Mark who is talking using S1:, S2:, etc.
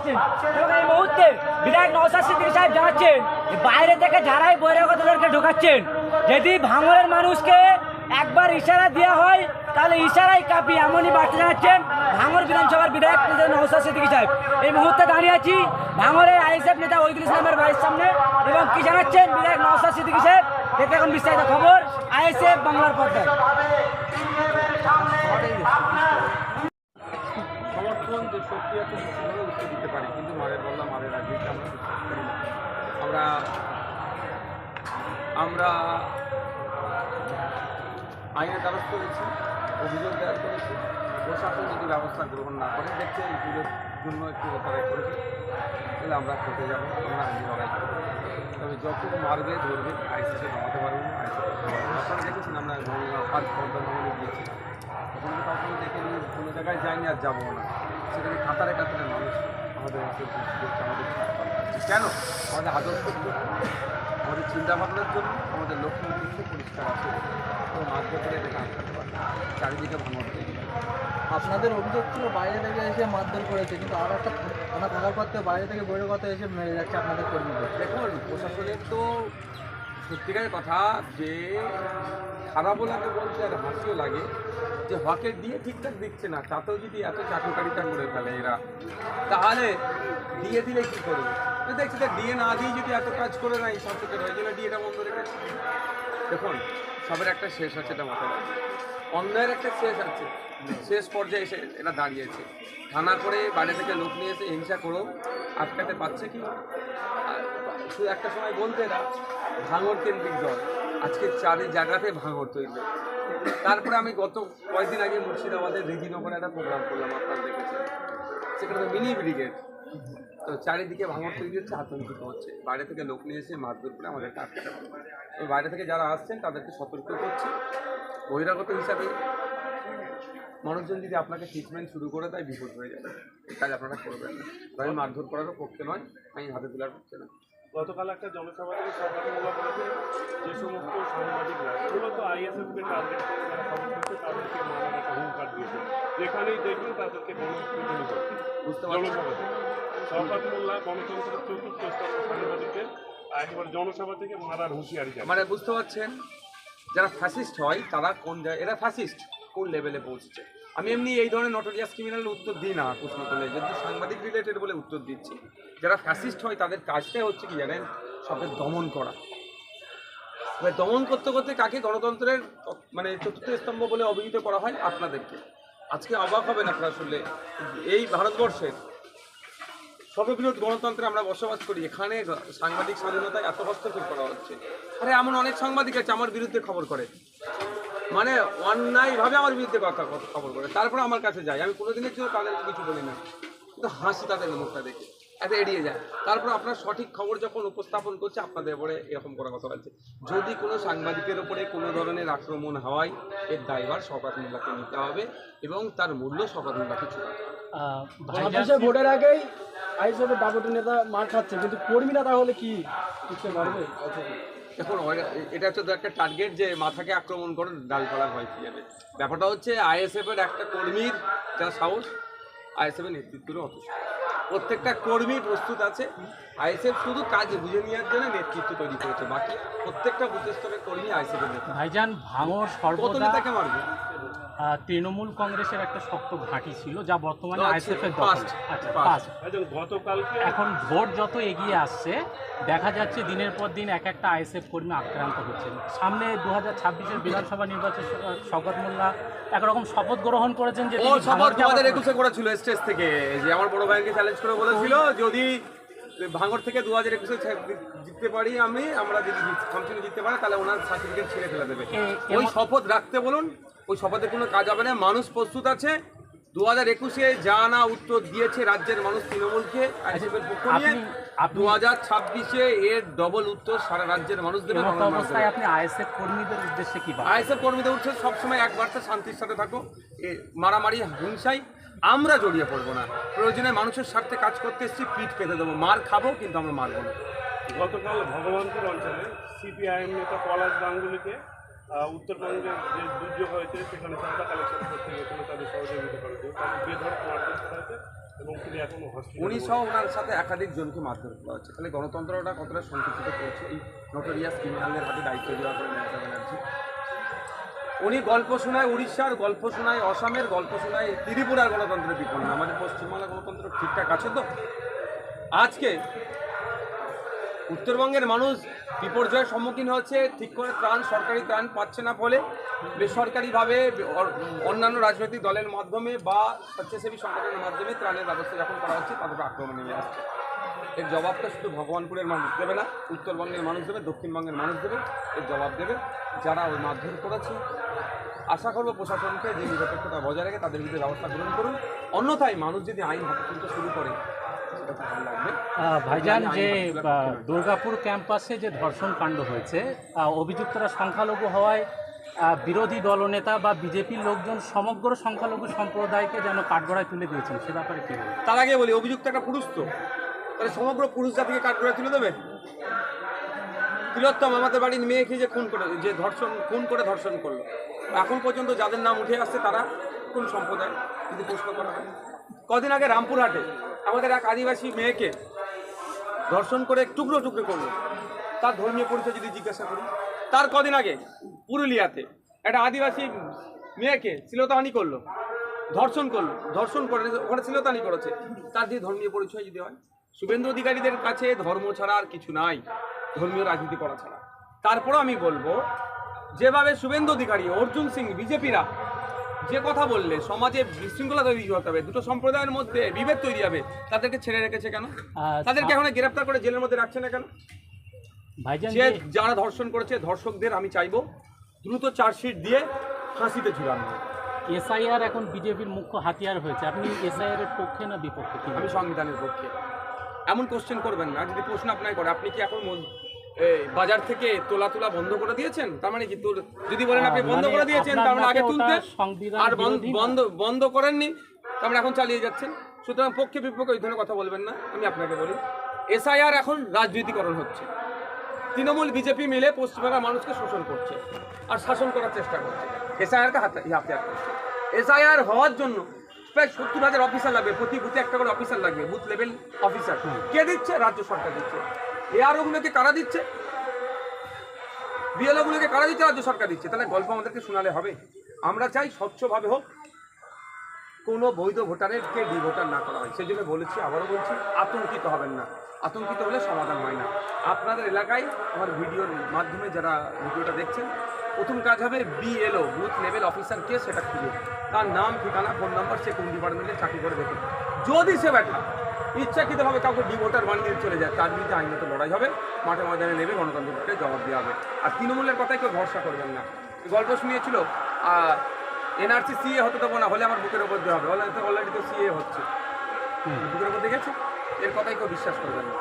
S1: আসছেন এবং এই মুহূর্তে বিধায়ক নওশাদ সিদ্দিকী সাহেব জানাচ্ছেন যে বাইরে থেকে যারাই বহিরাগতদেরকে ঢোকাচ্ছেন, যদি ভাঙড়ের মানুষকে একবার ইশারা দেওয়া হয় তাহলে ইশারাই কাপি, এমনই বার্তা জানাচ্ছেন ভাঙড় বিধানসভার বিধায়ক নওশাদ সিদ্দিকী সাহেব। এই মুহূর্তে দাঁড়িয়ে আছি ভাঙড়ের আইএসএফ নেতা ওহিদুল ইসলামের বাড়ির সামনে এবং কি জানাচ্ছেন বিধায়ক নওশাদ সিদ্দিকী সাহেব, দেখতে এখন বিস্তারিত খবর আইএসএফ বাংলার পর্দায়।
S2: সমর্থন যে শক্তি আছে সেভাবে উত্তর দিতে পারি, কিন্তু মারের বললাম মারের রাজনীতি আমরা বিশ্বাস করি না। আমরা আইনের দ্বারস্থ হয়েছি, অভিযোগ দায়ের করেছি। প্রশাসন যদি ব্যবস্থা গ্রহণ না করে, দেখছে এই পুজোর জন্য একটু তারা করেছে, তাহলে আমরা করতে যাবো, আমরা আইনি লড়াই করবো। তবে যতটুকু মারবে ধরবে আইসিসে জমাতে পারবো না, আপনারা দেখেছেন আমরা পার্ক পর্দার গিয়েছি, ওখানে কাউকে দেখে নিয়ে কোনো জায়গায় যায়নি আর যাবো না। সেখানে কাতারে কাতারে মানুষ আমাদের আমাদের কেন আমাদের আদর্শ, আমাদের চিন্তাভাবনার জন্য, আমাদের লক্ষ্য উদ্দেশ্য পরিষ্কার আছে, তো মাধ্যমে করে এটাকে আটকাতে পারে, চারিদিকে ভাঙন।
S3: আপনাদের অভিযোগ ছিল বাইরে থেকে এসে মারধর করেছে, কিন্তু আর একটা থানা থাকার পর থেকে বাইরে থেকে বহিরাগত এসে মেরে যাচ্ছে আপনাদের কর্মীদের।
S2: দেখুন, প্রশাসনের তো সত্যিকারের কথা যে খারাপও লাগে বলতে আর হাসিও লাগে যে হকের দিয়ে ঠিকঠাক দিচ্ছে না, তাতেও যদি এত চাকরিকারিতা করে ফেলে এরা, তাহলে দিয়ে দিলে কী করবে? দেখছি যে দিয়ে না দিয়ে যদি এত কাজ করে না এই শাসকের হয়ে গেলে ডিএটা বন্ধ রেখেছে। দেখুন, সবের একটা শেষ আছে, এটা মাথায় রাখবে। অন্যায়ের একটা শেষ আছে, শেষ পর্যায়ে এসে এরা দাঁড়িয়েছে। থানা করে বাইরে থেকে লোক নিয়ে এসে হিংসা করেও আটকাতে পারছে কি? শুধু একটা সময় বলতে না ভাঙড় কেন্দ্রিক দল, আজকে চারি জায়গাতে ভাঙড় তৈরি। তারপরে আমি গত কয়েকদিন আগে মুর্শিদাবাদের রিজিনগরে একটা প্রোগ্রাম করলাম, আপনারা দেখেছেন, সেখানে মিনি ব্রিগেড। তো চারিদিকে ভাঙড় তৈরি হচ্ছে, আতঙ্কিত হচ্ছে, বাইরে থেকে লোক নিয়ে এসে মারধর করে আমাদেরকে আটকাতে পারে। ওই বাইরে থেকে যারা আসছেন তাদেরকে সতর্ক করছি, বহিরাগত হিসাবে মানুষজন যদি আপনাকে ট্রিটমেন্ট শুরু করে দেয় বিপদ হয়ে যাবে, এই কাজ আপনারা করবেন না। আমি মারধর করারও পক্ষে নয়, আমি হাতে তোলার পক্ষে না।
S4: গতকাল একটা জনসভা থেকে সরকার বলা হয়েছে যে সমস্ত সাংবাদিকরা মূলত আইএসএফকে টার্গেট করে যারা খবর করছে তাদেরকে মারার একটা হুঙ্কার দিয়েছে, যেখানেই দেখবেন তাদেরকে গণপিটুনি করছে।
S2: বুঝতে পারছি
S4: জনসভা থেকে সরকার মোল্লা গণতন্ত্রের চতুর্থ স্তরের সাংবাদিকদের একেবারে জনসভা থেকে মারার হুঁশিয়ারি দেয়।
S2: মানে বুঝতে পারছেন, যারা ফ্যাসিস্ট হয় তারা কোন জায়গায়, এরা ফ্যাসিস্ট কোন লেভেলে পৌঁছেছে। আমি এমনি এই ধরনের নটোরিয়াস ক্রিমিনালের উত্তর দিই না প্রশ্ন করলে, যদি সাংবাদিক রিলেটেড বলে উত্তর দিচ্ছি। যারা ফ্যাসিস্ট হয় তাদের কাজটাই হচ্ছে কি জানেন, সবকে দমন করা। এবার দমন করতে করতে কাকে গণতন্ত্রের মানে চতুর্থ স্তম্ভ বলে অভিহিত করা হয়? আপনাদেরকে। আজকে অবাক হবেন আপনারা শুনলে, এই ভারতবর্ষের সর্ববৃহৎ গণতন্ত্রে আমরা বসবাস করি, এখানে সাংবাদিক স্বাধীনতায় এত হস্তক্ষেপ করা হচ্ছে। আরে এমন অনেক সাংবাদিক আছে আমার বিরুদ্ধে খবর করে, মানে অন্যায়ভাবে আমার বিরুদ্ধে খবর করে, তারপরে আমার কাছে যায়, আমি কোনোদিনের জন্য তাদেরকে কিছু বলি না, কিন্তু হাসি তাদের মুখটা দেখে, এত এড়িয়ে যায়। তারপর আপনার সঠিক খবর যখন উপস্থাপন করছে আপনাদের উপরে এরকম করা কথা বলছে। যদি কোনো সাংবাদিকের উপরে কোনো ধরনের আক্রমণ হয়, এর দায়ভার শওকত মোল্লাকে নিতে হবে এবং তার মূল্য শওকত মোল্লাকে চুকাতে হবে।
S3: ভোটের আগেই আইএসএফের ডাবটি নেতা মার খাচ্ছে, কিন্তু কর্মীরা তাহলে কি করতে পারবে?
S2: দেখুন, এটা হচ্ছে একটা টার্গেট যে মাথাকে আক্রমণ করে ডালপালা ভয় পেয়ে যাবে। ব্যাপারটা হচ্ছে আইএসএফের একটা কর্মীর যা সাহস, আইএসএফের নেতৃত্বেরও অত। প্রত্যেকটা কর্মী প্রস্তুত আছে, আইএসএফ শুধু কাজ বুঝে নেওয়ার জন্য নেতৃত্ব তৈরি করেছে, বাকি প্রত্যেকটা বুথ স্তরের কর্মী আইএসএফের নেতা।
S5: ভাইজান, ভাঙড়
S2: কত
S5: সর্বদা
S2: নেতাকে মারবে?
S5: তৃণমূল কংগ্রেসের একটা শক্ত ঘাঁটি ছিল, যা বর্তমানে
S2: আচ্ছা,
S5: আইএসএফের
S2: ফার্স্ট।
S4: গতকালকে
S5: এখন ভোট যত এগিয়ে আসছে দেখা যাচ্ছে দিনের পর দিন এক একটা আইএসএফ কর্মী আক্রান্ত হচ্ছেন। সামনে 2026-এর বিধানসভা নির্বাচন শওকত মোল্লা একরকম শপথ গ্রহণ করেছেন যে
S2: ও শপথ 2021-এ করেছিল স্টেজ থেকে, যে আমার বড় ভাইকে চ্যালেঞ্জ করে বলেছিল যদি ভাঙড় থেকে 2021-এ জিততে পারি আমরা যদি কন্টিনিউ জিততে পারি তাহলে ওনার সার্টিফিকেট ছেড়ে ফেলে দেবে। ওই শপথ রাখতে বলুন, ওই শপথের কোনো কাজ হবে না। মানুষ প্রস্তুত আছে, 2021-এ যা না উত্তর দিয়েছে রাজ্যের মানুষ তৃণমূলকে আইএসএফের পক্ষ নিয়ে, 2026-এ এর ডবল উত্তর সারা রাজ্যের মানুষ দেবে।
S5: অবস্থায় আপনি আইএসএফ কর্মীদের উদ্দেশ্যে কি বলবেন?
S2: আইএসএফ কর্মীদের উঠছে সবসময় এক বার্তা, শান্তির সাথে থাকো, মারামারি হিংসায় আমরা জড়িয়ে পড়বো না। প্রয়োজনে মানুষের স্বার্থে কাজ করতে এসেছি, পিঠ পেতে দেবো, মার খাবো কিন্তু আমরা মারবো না।
S4: গতকাল ভগবানপুর অঞ্চলে সিপিআইএম নেতা পলাশ গাঙ্গুলিকে উত্তরবঙ্গের যে দুর্যোগ হয়েছে সেখানে চাঁদা কালেকশন করতে গেছিল, তাদের সহযোগিতা করার জন্য তাদের বেধড়ক মারধর করা হয়েছে এবং তিনি এখনো
S2: উনি
S4: হসপিটালে
S2: সহ ওনার সাথে একাধিক জনকে মারধর করা হচ্ছে। তাহলে গণতন্ত্রটা কতটা সংকুচিত করছে এই নোটোরিয়াস ক্রিমিনালদের হাতে দায়িত্ব দেওয়া করে মমতা ব্যানার্জি। উনি গল্প শোনায় উড়িষ্যার, গল্প শোনায় অসমের, গল্প শোনায় ত্রিপুরার গণতন্ত্রের বিপন্ন। আমাদের পশ্চিমবাংলার গণতন্ত্র ঠিকঠাক আছে তো? আজকে উত্তরবঙ্গের মানুষ বিপর্যয়ের সম্মুখীন হচ্ছে, ঠিক করে ত্রাণ, সরকারি ত্রাণ পাচ্ছে না, ফলে বেসরকারিভাবে অন্যান্য রাজনৈতিক দলের মাধ্যমে বা স্বেচ্ছাসেবী সংগঠনের মাধ্যমে ত্রাণের ব্যবস্থা যখন করা হচ্ছে তাদের আক্রমণ নেমে আসছে। এর জবাবটা শুধু ভগবানপুরের মানুষ দেবে না, উত্তরবঙ্গের মানুষ দেবে, দক্ষিণবঙ্গের মানুষ দেবে, এর জবাব দেবে যারা ওই মারধর করেছে। আশা করবো প্রশাসনকে যে নিরপেক্ষতা বজায় রেখে তাদের বিরুদ্ধে ব্যবস্থা গ্রহণ করুন, অন্যথায় মানুষ যদি আইন হাতে তুলতে শুরু করে সেটা খুব ভালো লাগবে।
S5: ভাইজান, যে দুর্গাপুর ক্যাম্পাসে যে ধর্ষণ কাণ্ড হয়েছে, অভিযুক্তরা সংখ্যালঘু হওয়ায় বিরোধী দলনেতা বা বিজেপির লোকজন সমগ্র সংখ্যালঘু সম্প্রদায়কে যেন কাঠগড়ায় তুলে দিয়েছেন, সে ব্যাপারে কী বলবেন?
S2: তার আগে বলি, অভিযুক্ত একটা পুরুষ, তো তাহলে সমগ্র পুরুষ জাতিকে কাঠগড়ায় তুলে দেবে? তিলোত্তম আমাদের বাড়ির মেয়েকে যে খুন করে, যে খুন করে ধর্ষণ করলো, এখন পর্যন্ত যাদের নাম উঠে আসছে তারা কোন সম্প্রদায় যদি প্রশ্ন করা হয়? কদিন আগে রামপুরহাটে আমাদের এক আদিবাসী মেয়েকে ধর্ষণ করে টুকরো টুকরো করলো, তার ধর্মীয় পরিচয় যদি জিজ্ঞাসা করি। তার কদিন আগে পুরুলিয়াতে একটা আদিবাসী মেয়েকে শ্লীলতাহানি করলো, ধর্ষণ করে ওখানে শ্লীলতাহানি করেছে, তার যে ধর্মীয় পরিচয় যদি হয়। শুভেন্দু অধিকারীদের কাছে ধর্ম ছাড়া আর কিছু নাই, ধর্মীয় রাজনীতি করা ছাড়া। তারপরও আমি বলবো, যেভাবে শুভেন্দু অধিকারী, অর্জুন সিং, বিজেপিরা যে কথা বললে সমাজে বিশৃঙ্খলা তৈরি হতে হবে, দুটো সম্প্রদায়ের মধ্যে বিভেদ তৈরি হবে, তাদেরকে ছেড়ে রেখেছে কেন? তাদেরকে এখন গ্রেপ্তার করে জেলের মধ্যে রাখছে না কেন?
S5: ভাইজান,
S2: যে যারা ধর্ষণ করেছে ধর্ষকদের আমি চাইবো দ্রুত চার্জশিট দিয়ে ফাঁসিতে ঝুলানো।
S5: এসআইআর এখন বিজেপির মুখ্য হাতিয়ার হয়েছে, আপনি এসআইআর এর পক্ষে না বিপক্ষে? কি
S2: আমি সংবিধানের পক্ষে। এমন কোশ্চেন করবেন না, যদি প্রশ্ন আপনাকে করে আপনি কি এখন বাজার থেকে তোলা বন্ধ করে দিয়েছেন, তার মানে কি? যদি বলেন আপনি বন্ধ করে দিয়েছেন, তার মানে আগে তুলতেন, আর বন্ধ করেননি, তার মানে এখন চালিয়ে যাচ্ছেন। সুতরাং পক্ষে বিপক্ষে ওই ধরনের কথা বলবেন না। আমি আপনাকে বলি, এসআইআর এখন রাজনীতিকরণ হচ্ছে। তৃণমূল বিজেপি মিলে পশ্চিমবঙ্গের মানুষকে শোষণ করছে আর শাসন করার চেষ্টা করছে। এসআইআরকে হাতিয়ার করছে। এসআইআর হওয়ার জন্য প্রায় 70,000 অফিসার লাগবে, প্রতি বুথে একটা করে অফিসার লাগবে, বুথ লেভেল অফিসার। কে দিচ্ছে? রাজ্য সরকার দিচ্ছে। এআরওগুলোকে কারা দিচ্ছে? বিএলওগুলোকে কারা দিচ্ছে? রাজ্য সরকার দিচ্ছে। তাহলে গল্প আমাদেরকে শোনালে হবে? আমরা চাই স্বচ্ছভাবে হোক, কোনো বৈধ ভোটারকে ডি ভোটার না করা হয়। সেই জন্য বলেছি, আবারও বলছি, আতঙ্কিত হবেন না। আতঙ্কিত হলে সমাধান হয় না। আপনাদের এলাকায় আমার ভিডিওর মাধ্যমে যারা ভিডিওটা দেখছেন, প্রথম কাজ হবে বিএলও, বুথ লেভেল অফিসার কে সেটা খুঁজে, তার নাম, ঠিকানা, ফোন নাম্বার, সে কোন ডিপার্টমেন্টে চাকরি করে দেখুন। যদি সে ব্যাটা ইচ্ছাকৃতভাবে কাউকে ডি ভোটার বানিয়ে চলে যায়, তার বিরুদ্ধে আইনত লড়াই হবে, মাঠে ময়দানে নেমে গণতন্ত্রকে জবাব দেওয়া হবে। আর তৃণমূলের কথায় কেউ ভরসা করবেন না। গল্প শুনিয়েছিল এনআরসি সিএ হতে দেবো না, হলে আমার বুকের ওপর দেওয়া হবে, অলরেডি তো সিএ হচ্ছে, বুকের ওপর দেখেছে। এর কথাই কেউ বিশ্বাস করবেন না।